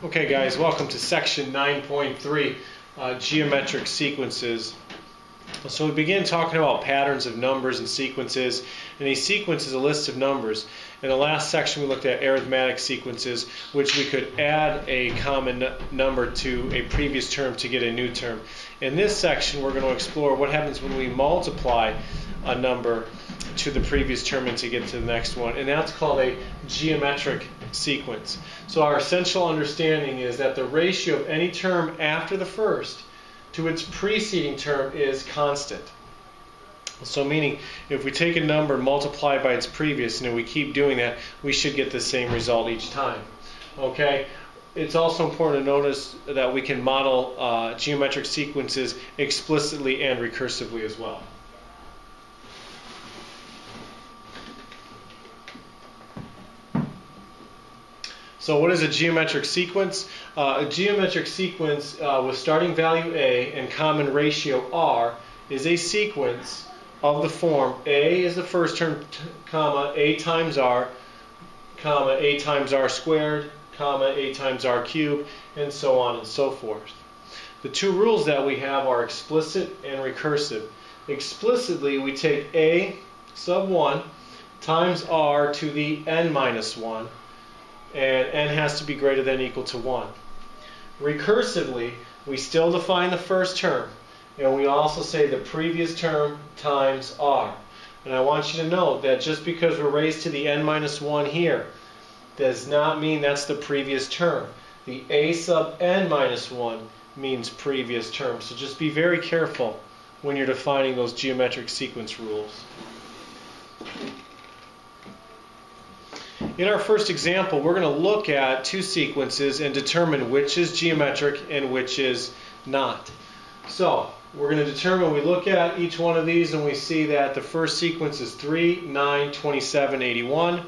Okay guys, welcome to section 9.3, geometric sequences. So we begin talking about patterns of numbers and sequences, and a sequence is a list of numbers. In the last section we looked at arithmetic sequences, which we could add a common number to a previous term to get a new term. In this section we're going to explore what happens when we multiply a number to the previous term and to get to the next one, and that's called a geometric sequence. So our essential understanding is that the ratio of any term after the first to its preceding term is constant. So meaning if we take a number and multiply it by its previous, and we keep doing that, we should get the same result each time. Okay? It's also important to notice that we can model geometric sequences explicitly and recursively as well. So what is a geometric sequence? A geometric sequence with starting value A and common ratio R is a sequence of the form A is the first term, comma, A times R, comma, A times R squared, comma, A times R cubed, and so on and so forth. The two rules that we have are explicit and recursive. Explicitly, we take A sub 1 times R to the n minus 1, and n has to be greater than or equal to 1. Recursively, we still define the first term, and we also say the previous term times r. And I want you to note that just because we're raised to the n minus 1 here does not mean that's the previous term. The a sub n minus 1 means previous term. So just be very careful when you're defining those geometric sequence rules. In our first example, we're going to look at two sequences and determine which is geometric and which is not. So, we're going to determine, we look at each one of these and we see that the first sequence is 3, 9, 27, 81.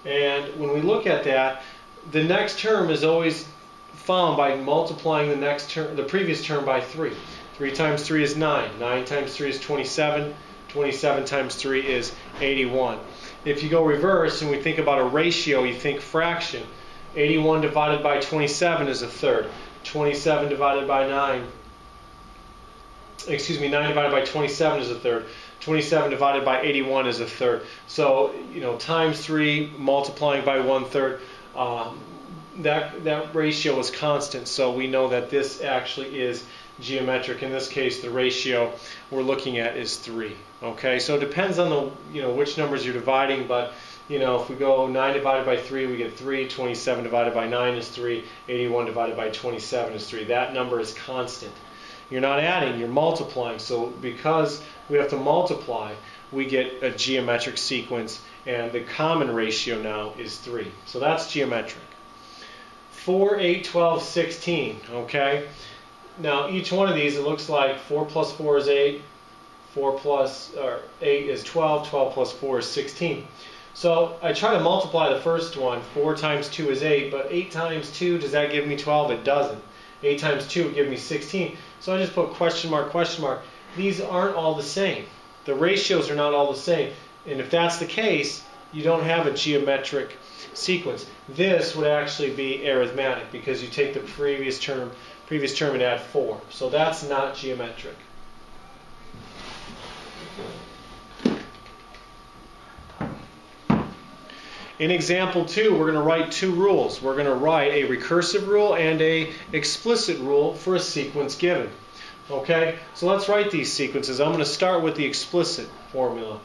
And when we look at that, the next term is always found by multiplying the next term, the previous term by 3. 3 times 3 is 9. 9 times 3 is 27. 27 times 3 is 81. If you go reverse and we think about a ratio, you think fraction. 81 divided by 27 is a third. 27 divided by 9 divided by 27 is a third. 27 divided by 81 is a third. So, times 3 multiplying by 1/3, that ratio is constant. So we know that this actually is geometric. In this case, the ratio we're looking at is 3. Okay, so it depends on the which numbers you're dividing, but if we go 9 divided by 3, we get 3. 27 divided by 9 is 3. 81 divided by 27 is 3. That number is constant. You're not adding, you're multiplying. So because we have to multiply, we get a geometric sequence, and the common ratio now is 3. So that's geometric. 4, 8, 12, 16. Okay. Now each one of these, it looks like 4 plus 4 is 8, 8 is 12, 12 plus 4 is 16. So I try to multiply the first one. 4 times 2 is 8, but 8 times 2, does that give me 12? It doesn't. 8 times 2 would give me 16. So I just put question mark, question mark. These aren't all the same. The ratios are not all the same. And if that's the case, you don't have a geometric sequence. This would actually be arithmetic because you take the previous term and add 4. So that's not geometric. In example 2, we're going to write two rules. We're going to write a recursive rule and a explicit rule for a sequence given. Okay, so let's write these sequences. I'm going to start with the explicit formula.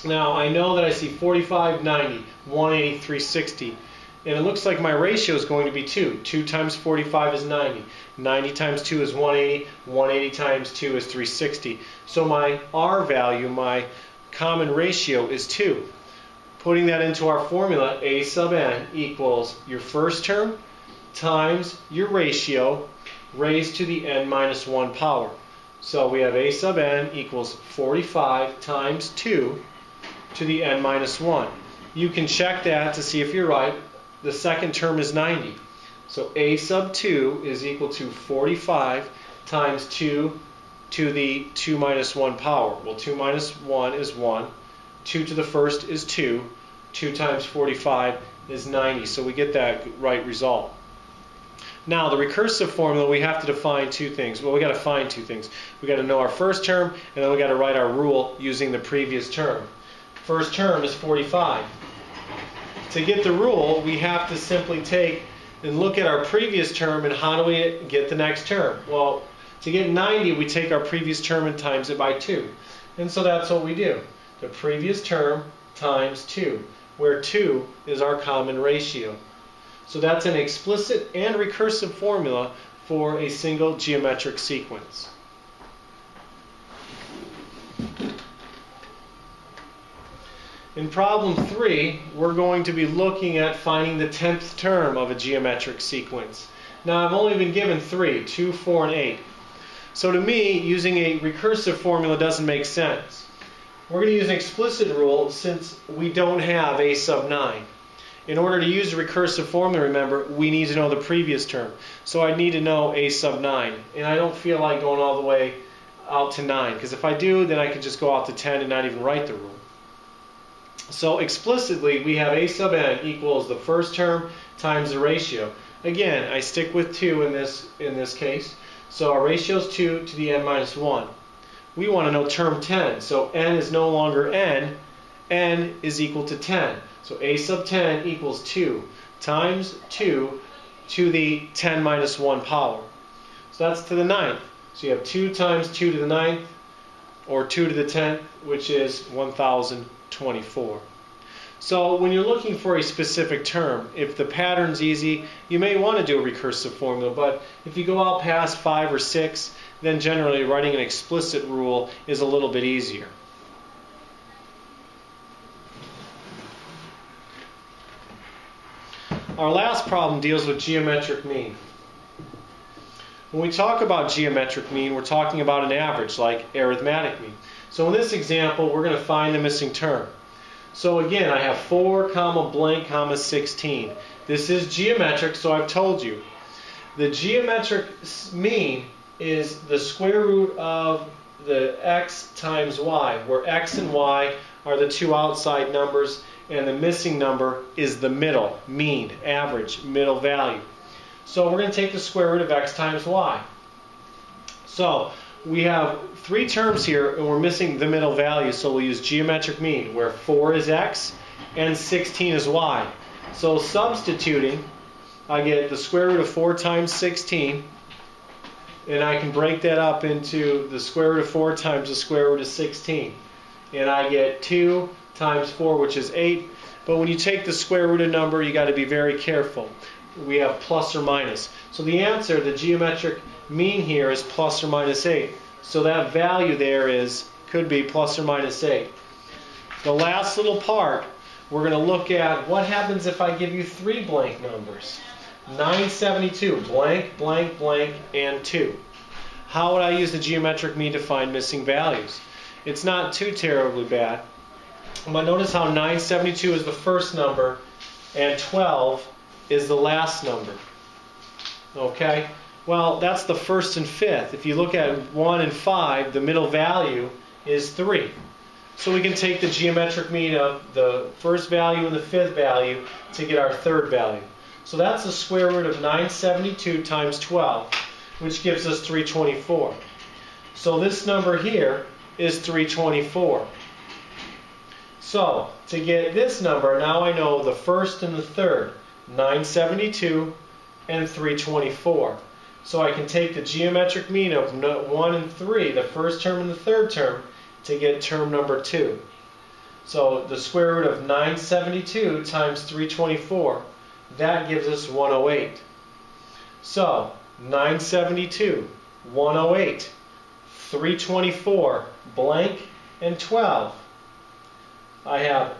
Now I know that I see 45, 90, 180, 360. And it looks like my ratio is going to be 2. 2 times 45 is 90. 90 times 2 is 180. 180 times 2 is 360. So my R value, my common ratio, is 2. Putting that into our formula, A sub n equals your first term times your ratio raised to the n minus 1 power. So we have A sub n equals 45 times 2 to the n minus 1. You can check that to see if you're right. The second term is 90. So A sub 2 is equal to 45 times 2 to the 2 minus 1 power. Well, 2 minus 1 is 1. 2 to the first is 2. 2 times 45 is 90. So we get that right result. Now, the recursive formula, we have to define two things. Well, we got to find two things. We got to know our first term, and then we got to write our rule using the previous term. First term is 45. To get the rule, we have to simply take and look at our previous term, and how do we get the next term? Well, to get 90, we take our previous term and times it by 2. And so that's what we do. The previous term times 2, where 2 is our common ratio. So that's an explicit and recursive formula for a single geometric sequence. In problem 3, we're going to be looking at finding the 10th term of a geometric sequence. Now, I've only been given 3, 2, 4, and 8. So to me, using a recursive formula doesn't make sense. We're going to use an explicit rule since we don't have a sub 9. In order to use the recursive formula, remember, we need to know the previous term. So I need to know a sub 9. And I don't feel like going all the way out to 9, because if I do, then I can just go out to 10 and not even write the rule. So explicitly, we have a sub n equals the first term times the ratio. Again, I stick with 2 in this case. So our ratio is 2 to the n minus 1. We want to know term 10. So n is no longer n. N is equal to 10. So a sub 10 equals 2 times 2 to the 10 minus 1 power. So that's to the 9th. So you have 2 times 2 to the 9th, or 2 to the 10th, which is 1024. So when you're looking for a specific term, if the pattern's easy, you may want to do a recursive formula, but if you go out past 5 or 6, then generally writing an explicit rule is a little bit easier. Our last problem deals with geometric mean. When we talk about geometric mean, we're talking about an average, like arithmetic mean. So in this example, we're going to find the missing term. So again, I have 4, blank, 16. This is geometric, so I've told you. The geometric mean is the square root of the x times y, where x and y are the two outside numbers, and the missing number is the middle, mean, average, middle value. So we're going to take the square root of x times y. So we have 3 terms here, and we're missing the middle value, so we'll use geometric mean, where 4 is x and 16 is y. So substituting, I get the square root of 4 times 16, and I can break that up into the square root of 4 times the square root of 16. And I get 2 times 4, which is 8. But when you take the square root of a number, you got to be very careful. We have plus or minus. So the answer, the geometric mean here, is plus or minus 8. So that value there could be plus or minus 8. The last little part, we're going to look at what happens if I give you 3 blank numbers. 972, blank, blank, blank, and 2. How would I use the geometric mean to find missing values? It's not too terribly bad. But notice how 972 is the first number and 12 is the last number. Okay? Well, that's the first and fifth. If you look at 1 and 5, the middle value is 3. So we can take the geometric mean of the first value and the fifth value to get our third value. So that's the square root of 972 times 12, which gives us 324. So this number here is 324. So to get this number, now I know the first and the third, 972 and 324. So I can take the geometric mean of 1 and 3, the first term and the third term, to get term number 2. So the square root of 972 times 324, that gives us 108. So 972, 108, 324, blank, and 12. I have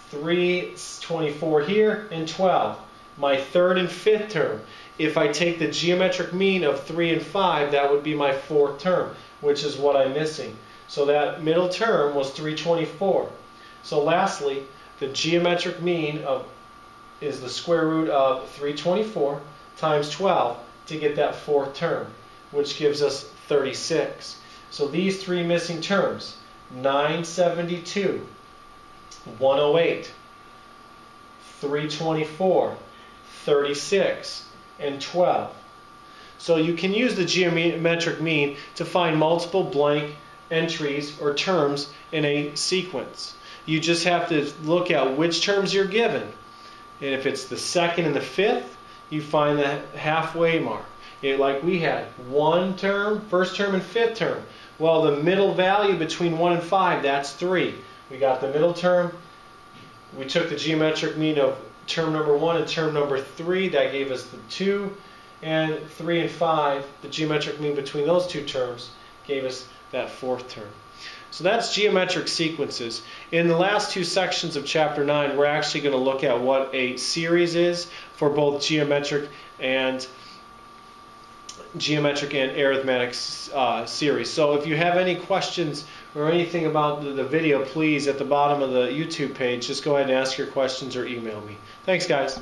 324 here and 12. My third and fifth term. If I take the geometric mean of 3 and 5, that would be my fourth term, which is what I'm missing. So that middle term was 324. So lastly, the geometric mean is the square root of 324 times 12 to get that fourth term, which gives us 36. So these 3 missing terms, 972, 108, 324, 36, and 12. So you can use the geometric mean to find multiple blank entries or terms in a sequence. You just have to look at which terms you're given. And if it's the second and the fifth, you find the halfway mark. Like we had one term, first term, and fifth term. Well, the middle value between 1 and 5, that's 3. We got the middle term. We took the geometric mean of term number 1 and term number 3. That gave us the 2. And 3 and 5, the geometric mean between those two terms, gave us that fourth term. So that's geometric sequences. In the last two sections of Chapter 9, we're actually going to look at what a series is for both geometric and arithmetic series. So if you have any questions or anything about the video, please, at the bottom of the YouTube page, just go ahead and ask your questions or email me. Thanks, guys.